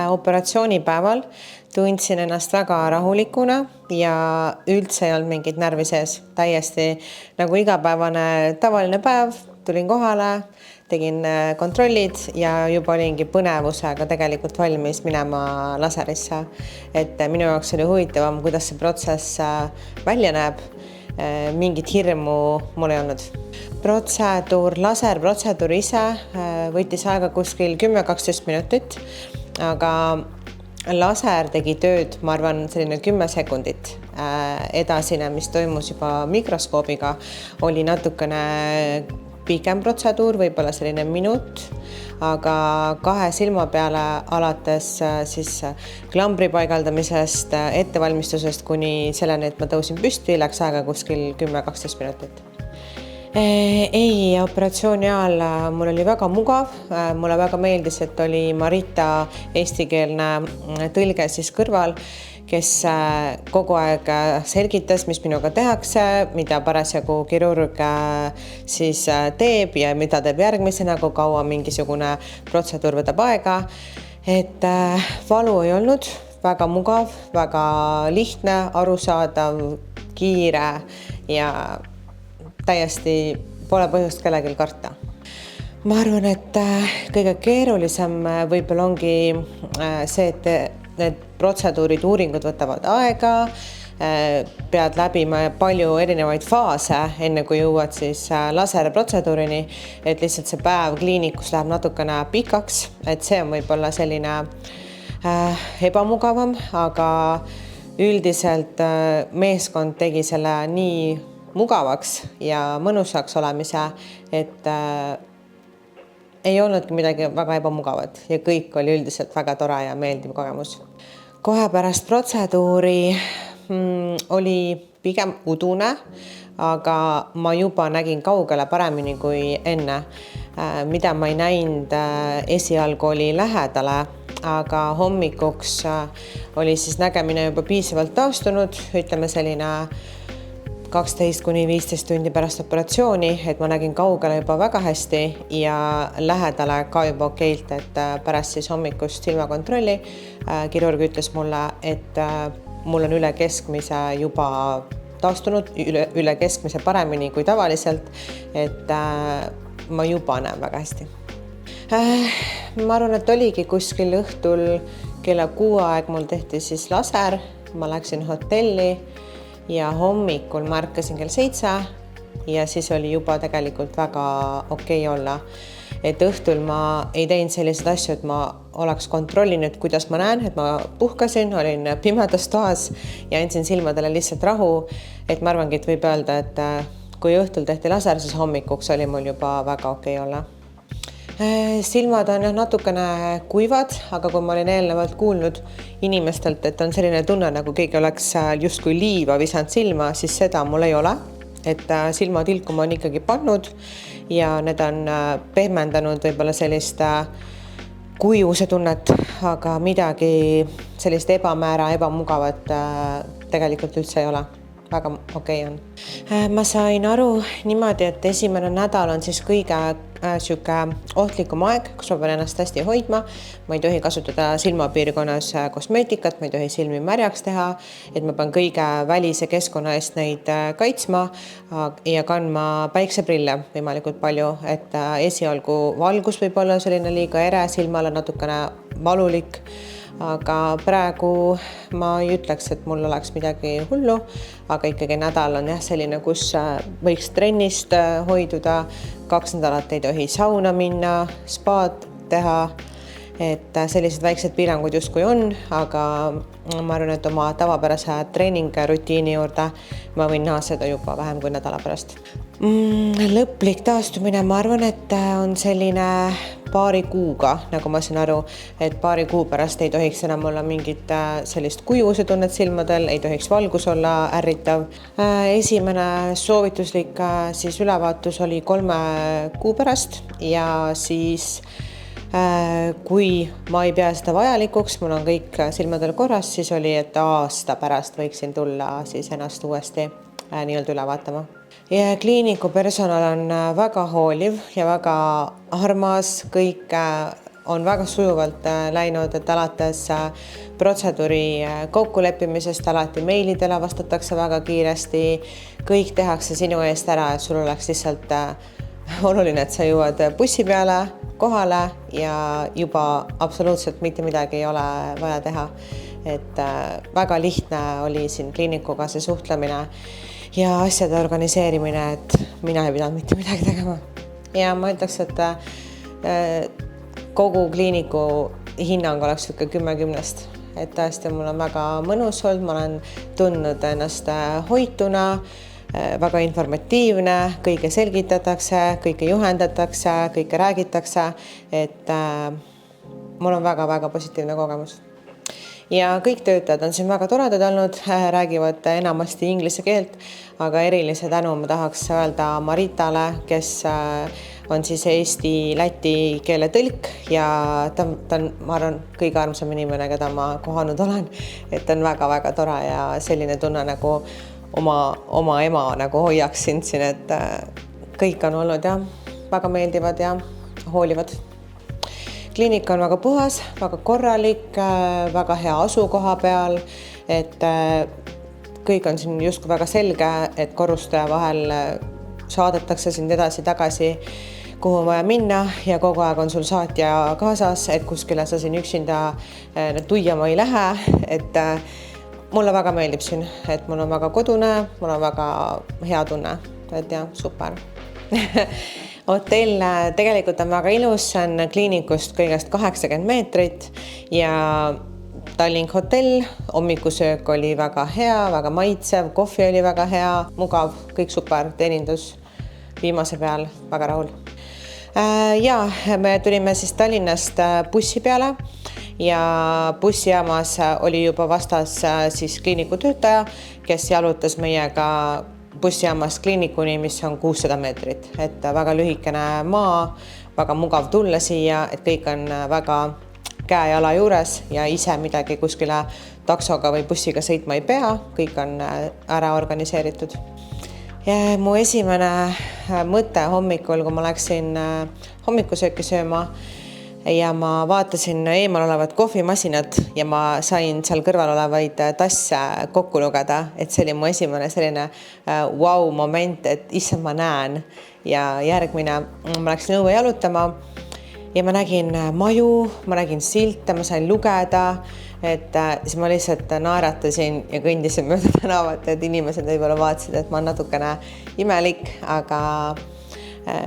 Operatsioonipäeval tundsin ennast väga rahulikuna ja üldse ei olnud mingit närvi sees. Täiesti nagu igapäevane tavaline päev, tulin kohale, tegin kontrollid ja juba olingi põnevusega tegelikult valmis minema laserisse. Et minu jaoks oli huvitavam, kuidas see protsess välja näeb. Mingit hirmu mul ei olnud. Laserprotseduur ise võttis aega kuskil 10-12 minutit, aga laser tegi tööd, ma arvan, selline 10 sekundit. Edasine, mis toimus juba mikroskoobiga, oli natukene pikem protseduur, võib-olla selline minut, aga 2 silma peale alates siis klambri paigaldamisest, ettevalmistusest kuni selleni, et ma tõusin püsti, läks aega kuskil 10-12 minutit. Ei, operatsiooni ajal mul oli väga mugav, mulle väga meeldis, et oli Marita eestikeelne tõlge siis kõrval, kes kogu aeg selgitas, mis minuga tehakse, mida parasjagu kirurg siis teeb ja mida teeb järgmisena, kui kaua mingisugune protseduur võtab aega. Et valu ei olnud, väga mugav, väga lihtne, arusaadav, kiire ja täiesti pole põhjust kellelgi karta. Ma arvan, et kõige keerulisem võib-olla ongi see, et need protseduurid, uuringud võtavad aega, pead läbima palju erinevaid faase, enne kui jõuad siis laserprotseduurini, et lihtsalt see päev kliinikus läheb natukene pikaks, et see on võib-olla selline ebamugavam, aga üldiselt meeskond tegi selle nii mugavaks ja mõnusaks olemise, et ei olnudki midagi väga ebamugavat ja kõik oli üldiselt väga tore ja meeldiv kogemus. Kohe pärast protseduuri oli pigem udune, aga ma juba nägin kaugele paremini kui enne. Mida ma ei näinud esialgu oli lähedale, aga hommikuks oli siis nägemine juba piisavalt taastunud, ütleme selline 12-15 tundi pärast operatsiooni, et ma nägin kaugele juba väga hästi ja lähedale ka juba okeilt, et pärast siis hommikust silmakontrolli kirurg ütles mulle, et mul on üle keskmise juba taastunud, üle keskmise paremini kui tavaliselt, et ma juba näen väga hästi. Ma arvan, et oligi kuskil õhtul kella 6 aeg mul tehti siis laser, ma läksin hotelli ja hommikul ma ärkasin kell 7 ja siis oli juba tegelikult väga okei olla. Et õhtul ma ei teinud selliseid asju, et ma oleks kontrollinud, kuidas ma näen, et ma puhkasin, olin pimedas toas ja andsin silmadele lihtsalt rahu. Et ma arvangi, et võib öelda, et kui õhtul tehti laser, siis hommikuks oli mul juba väga okei olla. Silmad on natukene kuivad, aga kui ma olin eelnevalt kuulnud inimestelt, et on selline tunne, nagu keegi oleks justkui liiva visanud silma, siis seda mul ei ole. Et silmatilku ma on ikkagi pannud ja need on pehmendanud võib-olla sellist kuivuse tunnet, aga midagi sellist ebamäära, ebamugavat tegelikult üldse ei ole. Väga okei on. Ma sain aru niimoodi, et esimene nädal on siis kõige ohtlikum aeg, kus ma pean ennast hästi hoidma. Ma ei tohi kasutada silmapiirkonnas kosmeetikat, ma ei tohi silmi märjaks teha, et ma pean kõige välise keskkonna eest neid kaitsma ja kandma päikseprille võimalikult palju, et esialgu valgus võib olla selline liiga ere, silmale natukene valulik. Aga praegu ma ei ütleks, et mul oleks midagi hullu, aga ikkagi nädal on selline, kus võiks trennist hoiduda, 2 nädalat ei tohi sauna minna, spaad teha, et sellised väiksed piirangud justkui on, aga ma arvan, et oma tavapärase treeningrutiini juurde ma võin naaseda juba vähem kui nädala pärast. Lõplik taastumine, ma arvan, et on selline paari kuuga, nagu ma saan aru, et paari kuu pärast ei tohiks enam olla mingit sellist kuivuse tunnet silmadel, ei tohiks valgus olla ärritav. Esimene soovituslik siis ülevaatus oli 3 kuu pärast ja siis kui ma ei pea seda vajalikuks, mul on kõik silmadel korras, siis oli, et aasta pärast võiksin tulla siis ennast uuesti nii-öelda üle vaatama. Ja kliiniku personal on väga hooliv ja väga armas, kõik on väga sujuvalt läinud, et alates protseduuri kokkuleppimisest alati meilidele vastatakse väga kiiresti, kõik tehakse sinu eest ära, et sul oleks lihtsalt oluline, et sa jõuad bussi peale kohale ja juba absoluutselt mitte midagi ei ole vaja teha. Et väga lihtne oli siin kliinikuga see suhtlemine ja asjade organiseerimine, et mina ei pidanud mitte midagi tegema. Ja ma ütleks, et kogu kliiniku hinnang oleks 10/10, et tõesti mul on väga mõnus olnud, ma olen tundnud ennast hoituna, väga informatiivne, kõike selgitatakse, kõike juhendatakse, kõike räägitakse, et mul on väga-väga positiivne kogemus. Ja kõik töötajad on siin väga toredad olnud, räägivad enamasti inglise keelt, aga erilise tänu ma tahaks öelda Maritale, kes on siis eesti-läti keele tõlk ja ta on, ma arvan, kõige armsam inimene, keda ma kohanud olen, et on väga-väga tore ja selline tunne nagu oma ema nagu hoiaks sind siin, et kõik on olnud ja väga meeldivad ja hoolivad. Kliinik on väga puhas, väga korralik, väga hea asukoha peal, et kõik on siin justkui väga selge, et korrustaja vahel saadetakse sind edasi-tagasi, kuhu on vaja minna ja kogu aeg on sul saatja kaasas, et kuskile sa siin üksinda tuiama ei lähe, et mulle väga meeldib siin, et mul on väga kodune, mul on väga hea tunne, et jah, super. Hotell tegelikult on väga ilus, see on kliinikust kõigest 80 meetrit ja Tallink hotell, hommikusöök oli väga hea, väga maitsev, kohvi oli väga hea, mugav, kõik super, teenindus viimase peal, väga rahul. Ja me tulime siis Tallinnast bussi peale ja bussijaamas oli juba vastas siis kliiniku töötaja, kes jalutas meiega bussijaamas kliinikuni, mis on 600 meetrit, et väga lühikene maa, väga mugav tulla siia, et kõik on väga käe-jala juures ja ise midagi kuskile taksoga või bussiga sõitma ei pea, kõik on ära organiseeritud. Ja mu esimene mõte hommikul, kui ma läksin hommikusööki sööma ja ma vaatasin eemal olevat kohvimasinad ja ma sain seal kõrval olevaid tasse kokku lugeda, et see oli mu esimene selline wow-moment, et issand, ma näen. Ja järgmine, ma läksin õue jalutama ja ma nägin maju, ma nägin silte, ma sain lugeda, et siis ma lihtsalt naeratasin ja kõndisin mööda tänavat, et inimesed võib-olla vaatasid, et ma olen natukene imelik, aga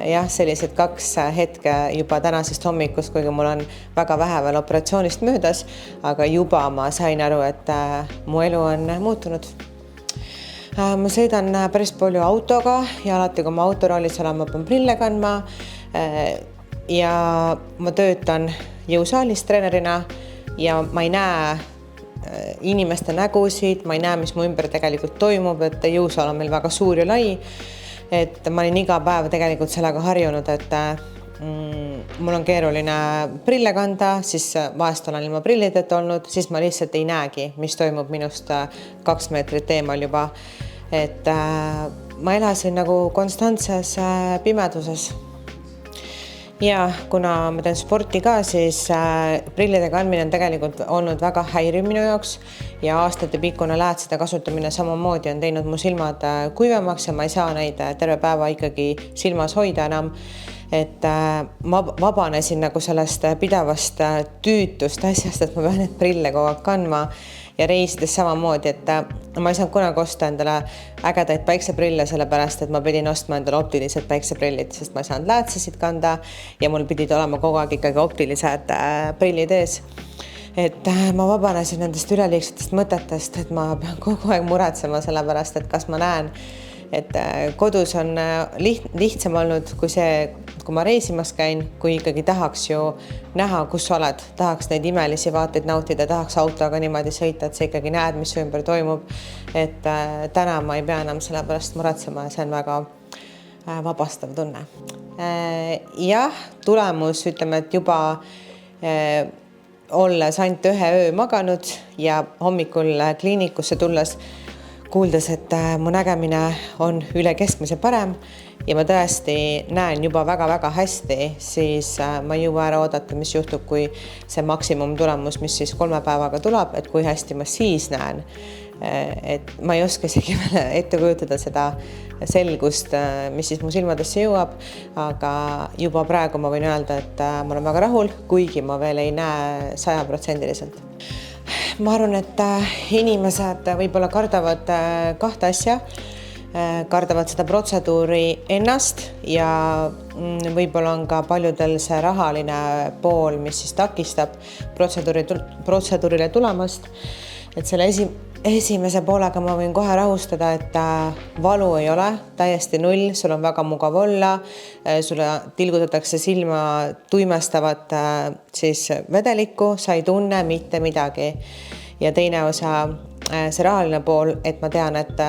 jah, sellised 2 hetke juba tänasest hommikust, kuigi mul on väga vähe veel operatsioonist möödas, aga juba ma sain aru, et mu elu on muutunud. Ma sõidan päris palju autoga ja alati, kui ma autoroolis olen, ma pean prille kandma ja ma töötan jõusaalis treenerina ja ma ei näe inimeste nägusid, ma ei näe, mis mu ümber tegelikult toimub, et jõusaal on meil väga suur ja lai. Et ma olin iga päev tegelikult sellega harjunud, et mul on keeruline prille kanda, siis vahest olen ilma prillideta olnud, siis ma lihtsalt ei näegi, mis toimub minust 2 meetrit eemal juba. Et ma elasin nagu konstantses pimeduses. Ja kuna ma teen sporti ka, siis prillide kandmine on tegelikult olnud väga häiriv minu jaoks ja aastate pikkune läätsede kasutamine samamoodi on teinud mu silmad kuivemaks ja ma ei saa neid terve päeva ikkagi silmas hoida enam. Et ma vabanesin nagu sellest pidevast tüütust asjast, et ma pean need prille kogu aeg kandma ja reisides samamoodi, et ma ei saanud kunagi osta endale ägedaid päikseprille, sellepärast, et ma pidin ostma endale optilised päikseprillid, sest ma ei saanud läätsesid kanda ja mul pidid olema kogu aeg ikkagi optilised prillid ees. Et ma vabanesin nendest üleliigsetest mõtetest, et ma pean kogu aeg muretsema sellepärast, et kas ma näen, et kodus on lihtsam olnud kui see, kui ma reisimas käin, kui ikkagi tahaks ju näha, kus sa oled, tahaks neid imelisi vaateid nautida, tahaks autoga niimoodi sõita, et sa ikkagi näed, mis ümber toimub. Et täna ma ei pea enam selle pärast muretsema ja see on väga vabastav tunne. Jah, tulemus, ütleme, et juba olles ainult 1 öö maganud ja hommikul kliinikusse tulles kuuldes, et mu nägemine on üle keskmise parem ja ma tõesti näen juba väga-väga hästi, siis ma ei jõua ära oodata, mis juhtub, kui see maksimumtulemus, mis siis 3 päevaga tuleb, et kui hästi ma siis näen. Et ma ei oska isegi ette kujutada seda selgust, mis siis mu silmadesse jõuab, aga juba praegu ma võin öelda, et ma olen väga rahul, kuigi ma veel ei näe 100%. Ma arvan, et inimesed võib-olla kardavad 2 asja. Kardavad seda protseduuri ennast ja võib-olla on ka paljudel see rahaline pool, mis siis takistab protseduurile tulemast. Et selle esimese poolega ma võin kohe rahustada, et valu ei ole, täiesti null, sul on väga mugav olla, sulle tilgutatakse silma tuimestavat siis vedelikku, sa ei tunne mitte midagi. Ja teine osa, see rahaline pool, et ma tean, et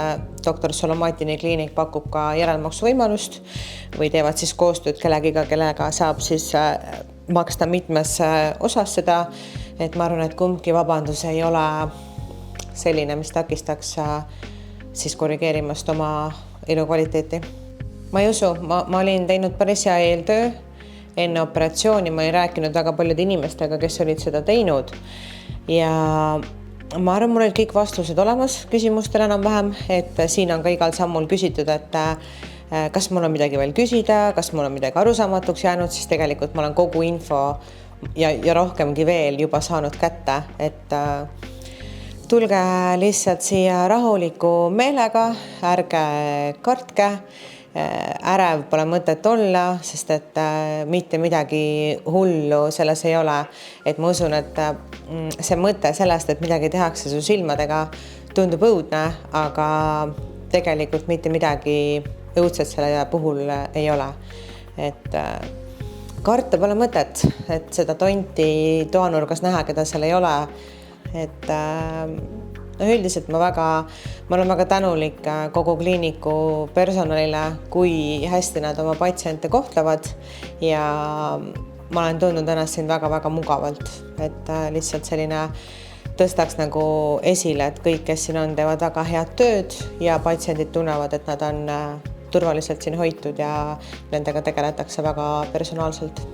doktor Solomatini kliinik pakub ka järelmaksu võimalust või teevad siis koostööd kellega saab siis maksta mitmes osas seda, et ma arvan, et kumbki vabandus ei ole selline, mis takistaks siis korrigeerimast oma elukvaliteeti. Ma ei usu, ma olin teinud päris hea eeltöö enne operatsiooni, ma ei rääkinud väga paljude inimestega, kes olid seda teinud ja ma arvan, mul olid kõik vastused olemas küsimustele enam-vähem, et siin on ka igal sammul küsitud, et kas mul on midagi veel küsida, kas mul on midagi arusaamatuks jäänud, siis tegelikult ma olen kogu info ja rohkemgi veel juba saanud kätte, et tulge lihtsalt siia rahuliku meelega, ärge kartke, ärev pole mõtet olla, sest et mitte midagi hullu selles ei ole. Et ma usun, et see mõte sellest, et midagi tehakse su silmadega, tundub õudne, aga tegelikult mitte midagi õudset selle puhul ei ole. Et karta pole mõtet, et seda tonti toanurgas näha, keda seal ei ole. Et üldiselt ma olen väga tänulik kogu kliiniku personalile, kui hästi nad oma patsiente kohtlevad ja ma olen tundnud ennast siin väga-väga mugavalt, et lihtsalt selline tõstaks nagu esile, et kõik, kes siin on, teevad väga head tööd ja patsiendid tunnevad, et nad on turvaliselt siin hoitud ja nendega tegeletakse väga personaalselt.